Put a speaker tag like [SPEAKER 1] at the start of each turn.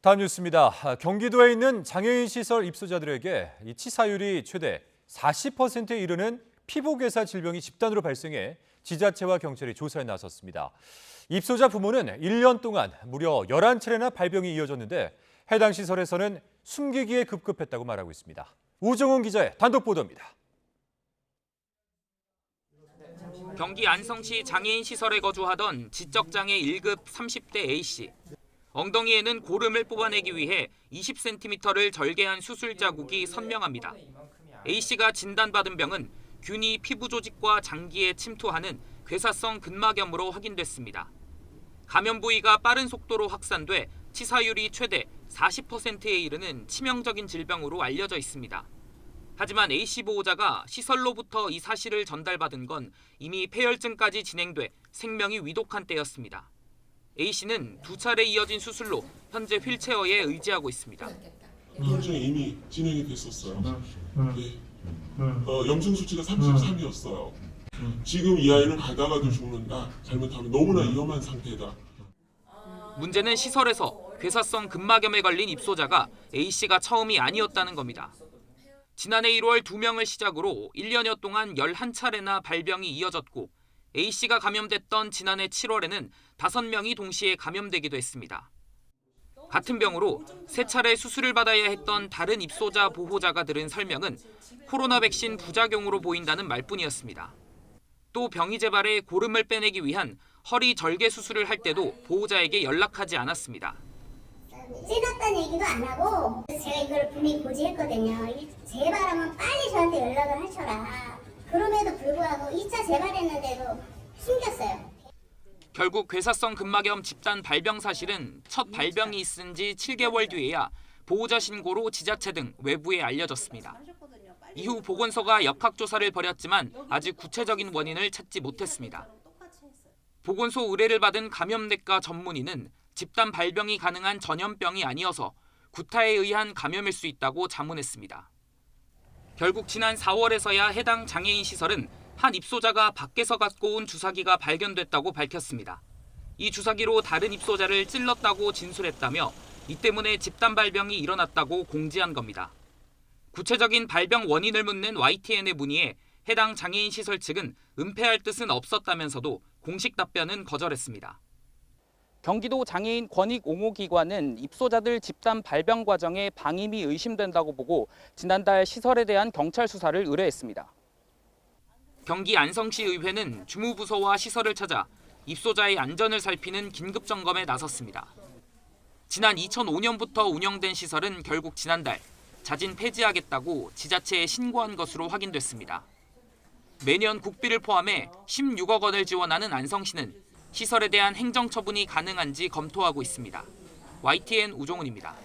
[SPEAKER 1] 다음 뉴스입니다. 경기도에 있는 장애인 시설 입소자들에게 이 치사율이 최대 40%에 이르는 피부괴사 질병이 집단으로 발생해 지자체와 경찰이 조사에 나섰습니다. 입소자 부모는 1년 동안 무려 11차례나 발병이 이어졌는데 해당 시설에서는 숨기기에 급급했다고 말하고 있습니다. 우정훈 기자의 단독 보도입니다.
[SPEAKER 2] 경기 안성시 장애인 시설에 거주하던 지적장애 1급 30대 A씨. 엉덩이에는 고름을 뽑아내기 위해 20cm를 절개한 수술 자국이 선명합니다. A씨가 진단받은 병은 균이 피부 조직과 장기에 침투하는 괴사성 근막염으로 확인됐습니다. 감염 부위가 빠른 속도로 확산돼 치사율이 최대 40%에 이르는 치명적인 질병으로 알려져 있습니다. 하지만 A씨 보호자가 시설로부터 이 사실을 전달받은 건 이미 폐혈증까지 진행돼 생명이 위독한 때였습니다. A씨는 2차례 이어진 수술로 현재 휠체어에 의지하고 있습니다.
[SPEAKER 3] 혈증이 이미 진행이 됐었어요. 네. 염증 수치가 33이었어요. 지금 이 아이는 가다가도 죽는다. 잘못하면 너무나 위험한 상태다.
[SPEAKER 2] 문제는 시설에서 괴사성 근막염에 걸린 입소자가 A씨가 처음이 아니었다는 겁니다. 지난해 1월 2명을 시작으로 1년여 동안 11차례나 발병이 이어졌고 A씨가 감염됐던 지난해 7월에는 5명이 동시에 감염되기도 했습니다. 같은 병으로 3차례 수술을 받아야 했던 다른 입소자 보호자가 들은 설명은 코로나 백신 부작용으로 보인다는 말뿐이었습니다. 또 병이 재발해 고름을 빼내기 위한 허리 절개 수술을 할 때도 보호자에게 연락하지 않았습니다.
[SPEAKER 4] 찔렀다는 얘기도 안 하고 제가 이걸 분명히 고지했거든요. 재발하면 빨리 저한테 연락을 하셔라. 그럼에도 불구하고 2차 재발했는데도 숨겼어요.
[SPEAKER 2] 결국 괴사성 근막염 집단 발병 사실은 첫 발병이 있은 지 7개월 뒤에야 보호자 신고로 지자체 등 외부에 알려졌습니다. 이후 보건소가 역학조사를 벌였지만 아직 구체적인 원인을 찾지 못했습니다. 보건소 의뢰를 받은 감염내과 전문의는 집단 발병이 가능한 전염병이 아니어서 구타에 의한 감염일 수 있다고 자문했습니다. 결국 지난 4월에서야 해당 장애인 시설은 한 입소자가 밖에서 갖고 온 주사기가 발견됐다고 밝혔습니다. 이 주사기로 다른 입소자를 찔렀다고 진술했다며 이 때문에 집단 발병이 일어났다고 공지한 겁니다. 구체적인 발병 원인을 묻는 YTN의 문의에 해당 장애인 시설 측은 은폐할 뜻은 없었다면서도 공식 답변은 거절했습니다. 경기도 장애인 권익옹호기관은 입소자들 집단 발병 과정에 방임이 의심된다고 보고 지난달 시설에 대한 경찰 수사를 의뢰했습니다. 경기 안성시 의회는 주무부서와 시설을 찾아 입소자의 안전을 살피는 긴급 점검에 나섰습니다. 지난 2005년부터 운영된 시설은 결국 지난달 자진 폐지하겠다고 지자체에 신고한 것으로 확인됐습니다. 매년 국비를 포함해 16억 원을 지원하는 안성시는 시설에 대한 행정처분이 가능한지 검토하고 있습니다. YTN 우종훈입니다.